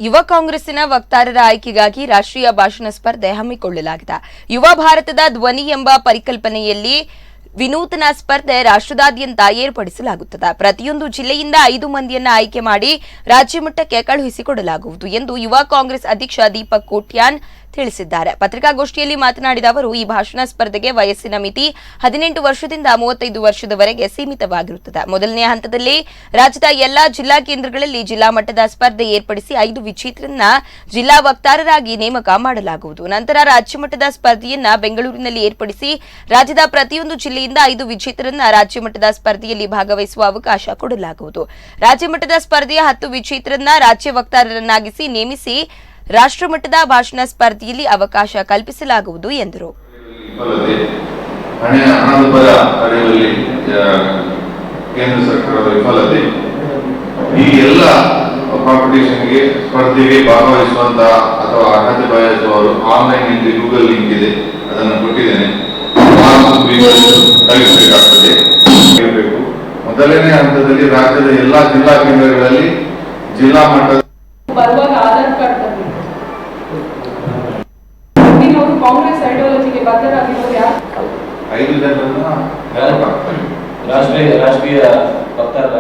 ಯುವ ಕಾಂಗ್ರೆಸ್ಸಿನ ವಕ್ತಾರರ ಆಯ್ಕೆಗಾಗಿ ರಾಷ್ಟ್ರೀಯ ಭಾಷಣ ಸ್ಪರ್ಧೆ ಹಮ್ಮಿಕೊಳ್ಳಲಾಗಿದೆ. ಯುವ ಭಾರತದ ಧ್ವನಿ ಎಂಬ ಪರಿಕಲ್ಪನೆಯಲ್ಲಿ ವಿನೂತನ ಸ್ಪರ್ಧೆ ರಾಷ್ಟ್ರದಾದ್ಯಂತ ಏರ್ಪಡಿಸಲಾಗುತ್ತದೆ. ಪ್ರತಿಯೊಂದು ಜಿಲ್ಲೆಯಿಂದ 5 ಮಂದಿಯನ್ನ ಆಯ್ಕೆ ಮಾಡಿ ರಾಜ್ಯ ಮಟ್ಟಕ್ಕೆ ಕಳುಹಿಸಿಕೊಡಲಾಗುವುದು ಎಂದು ಯುವ ಕಾಂಗ್ರೆಸ್ ಅಧ್ಯಕ್ಷ ದೀಪಕ್ ಕೋಟ್ಯಾನ್ ತಿಳಿಸಿದ್ದಾರೆ. ಪತ್ರಿಕಾಗೋಷ್ಠಿಯಲ್ಲಿ ಮಾತನಾಡಿದ ಅವರು, ಈ ಭಾಷಣ ಸ್ಪರ್ಧೆಗೆ ವಯಸ್ಸಿನ ಮಿತಿ 18 ವರ್ಷದಿಂದ 35 ವರ್ಷದವರೆಗೆ ಸೀಮಿತವಾಗಿರುತ್ತದೆ. ಮೊದಲನೇ ಹಂತದಲ್ಲಿ ರಾಜ್ಯದ ಎಲ್ಲಾ ಜಿಲ್ಲಾ ಕೇಂದ್ರಗಳಲ್ಲಿ ಜಿಲ್ಲಾ ಮಟ್ಟದ ಸ್ಪರ್ಧೆ ಏರ್ಪಡಿಸಿ 5 ವಿಜೇತರನ್ನ ಜಿಲ್ಲಾ ವಕ್ತಾರರಾಗಿ ನೇಮಕ ಮಾಡಲಾಗುವುದು. ನಂತರ ರಾಜ್ಯ ಮಟ್ಟದ ಸ್ಪರ್ಧೆಯನ್ನ ಬೆಂಗಳೂರಿನಲ್ಲಿ ಏರ್ಪಡಿಸಿ ರಾಜ್ಯದ ಪ್ರತಿಯೊಂದು ಜಿಲ್ಲೆಯಿಂದ 5 ವಿಜೇತರನ್ನ ರಾಜ್ಯ ಮಟ್ಟದ ಸ್ಪರ್ಧೆಯಲ್ಲಿ ಭಾಗವಹಿಸುವ ಅವಕಾಶ ಕೊಡಲಾಗುವುದು. ರಾಜ್ಯ ಮಟ್ಟದ ಸ್ಪರ್ಧೆಯ 10 ವಿಜೇತರನ್ನ ರಾಜ್ಯ ವಕ್ತಾರರನ್ನಾಗಿಸಿ ನೇಮಿಸಿ ರಾಷ್ಟ್ರ ಮಟ್ಟದ ಭಾಷಣ ಸ್ಪರ್ಧೆಯಲ್ಲಿ ಅವಕಾಶ ಕಲ್ಪಿಸಲಾಗುವುದು ಎಂದರು. ಕೇಂದ್ರ ಸರ್ಕಾರದ ವಿಫಲತೆ ಈ ಎಲ್ಲ ಕಾಂಪಿಟೇಷನ್ಗೆ ಸ್ಪರ್ಧೆಗೆ ಭಾಗವಹಿಸುವಂತಹ ಅಥವಾ ಅರ್ಹತೆ ಬಯಸುವವರು ಆನ್ಲೈನ್ ನಲ್ಲಿ ಗೂಗಲ್ ಲಿಂಕ್ ಇದೆ, ಅದನ್ನು ಕೊಟ್ಟಿದ್ದೇನೆ, ಕಲಿಸಬೇಕಾಗ್ತದೆ. ಮೊದಲನೇ ಹಂತದಲ್ಲಿ ರಾಜ್ಯದ ಎಲ್ಲಾ ಜಿಲ್ಲಾ ಕೇಂದ್ರಗಳಲ್ಲಿ ಜಿಲ್ಲಾ ಮಟ್ಟದ ಆಧಾರ್ ಕಾರ್ಡ್ ಕಾಂಗ್ರೆಸ್ ಐಡಿಯಾಲಜಿಗೆ ಬದ್ಧರಾಗಿರೋರು ಯಾರು? 5 ಜನರನ್ನ ರಾಷ್ಟ್ರೀಯ ವಕ್ತಾರರ